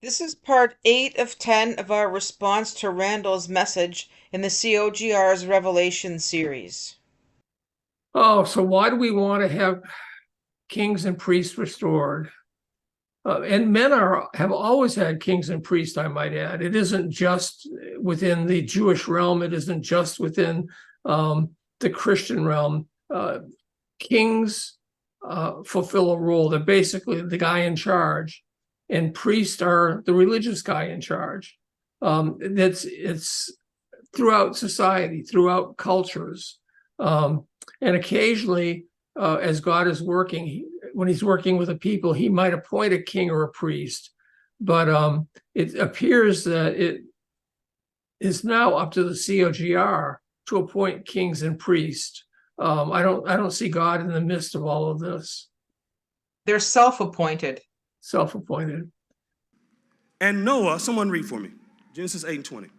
This is part 8 of 10 of our response to Randall's message in the COGR's Revelation series. Oh, so why do we want to have kings and priests restored? And men have always had kings and priests, I might add. It isn't just within the Jewish realm. It isn't just within the Christian realm. Kings fulfill a role. They're basically the guy in charge, and priests are the religious guy in charge. It's throughout society, throughout cultures, and occasionally, as God is working, when he's working with a people, he might appoint a king or a priest. But it appears that it is now up to the COGR to appoint kings and priests. I don't see God in the midst of all of this. They're self-appointed. Self-appointed. And Noah, someone read for me. Genesis 8:20. And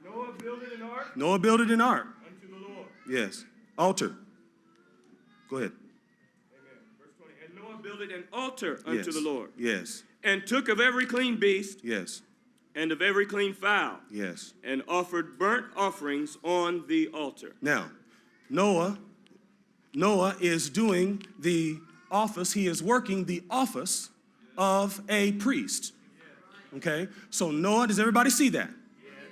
Noah builded an ark. Noah builded an ark. Unto the Lord. Yes. Altar. Go ahead. Amen. Verse 20. And Noah builded an altar unto Yes. the Lord. Yes. And took of every clean beast. Yes. And of every clean fowl. Yes. And offered burnt offerings on the altar. Now, Noah is doing the office. He is working the office of a priest. Okay? So Noah, does everybody see that?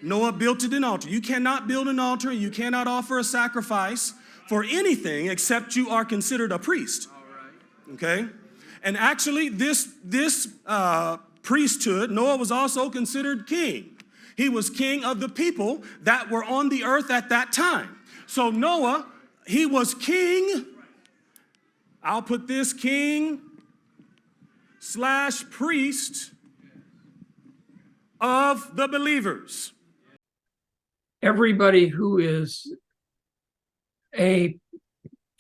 Noah built an altar. You cannot build an altar. You cannot offer a sacrifice for anything except you are considered a priest. Okay? And actually, this priesthood, Noah was also considered king. He was king of the people that were on the earth at that time. So Noah, he was king. I'll put this king/priest of the believers. Everybody who is a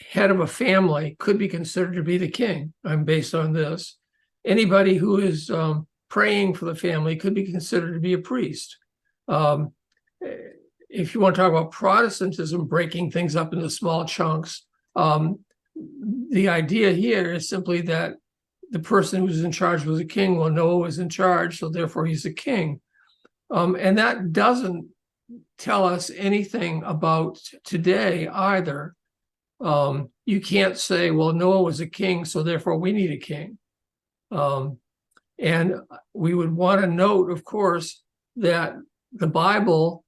head of a family could be considered to be the king. I'm based on this. Anybody who is praying for the family could be considered to be a priest. If you want to talk about Protestantism breaking things up into small chunks, the idea here is simply that the person who's in charge was a king. Well, Noah was in charge, so therefore he's a king. And that doesn't tell us anything about today either. You can't say, well, Noah was a king, so therefore we need a king. And we would want to note, of course, that the Bible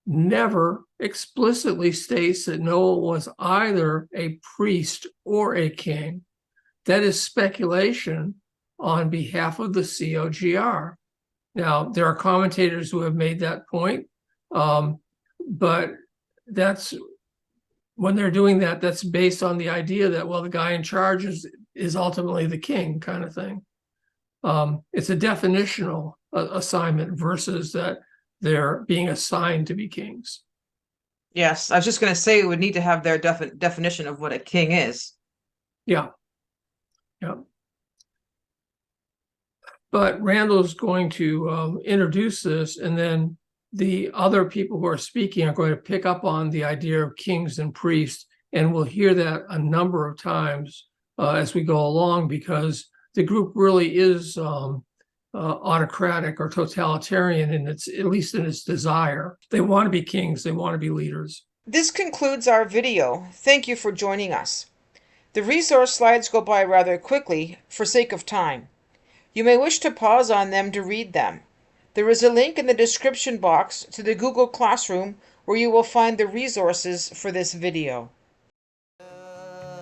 never explicitly states that Noah was either a priest or a king. That is speculation on behalf of the COGR. Now, there are commentators who have made that point, but that's when they're doing that, that's based on the idea that, well, the guy in charge is ultimately the king kind of thing. It's a definitional assignment versus that they're being assigned to be kings. Yes, I was just going to say we would need to have their definition of what a king is. Yeah. Yeah. But Randall's going to introduce this, and then the other people who are speaking are going to pick up on the idea of kings and priests, and we'll hear that a number of times as we go along, because the group really is autocratic or totalitarian in its, at least in its desire. They want to be kings. They want to be leaders. This concludes our video. Thank you for joining us. The resource slides go by rather quickly for sake of time. You may wish to pause on them to read them. There is a link in the description box to the Google Classroom where you will find the resources for this video.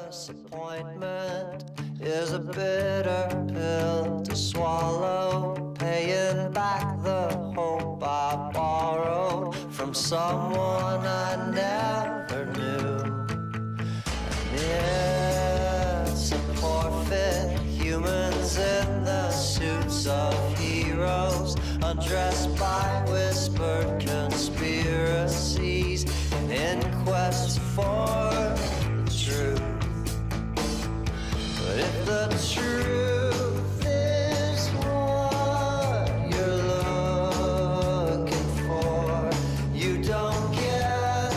Disappointment is a bitter pill to swallow, paying back the hope I borrowed from someone I never knew. And it's a forfeit, humans in the suits of heroes, undressed by whispered conspiracies in quest for the truth. But if the truth is what you're looking for, you don't get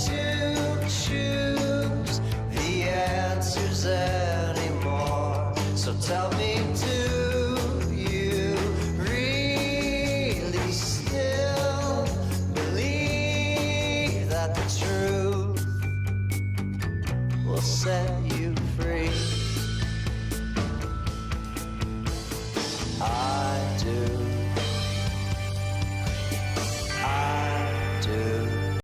to choose the answers anymore. So tell me, do will set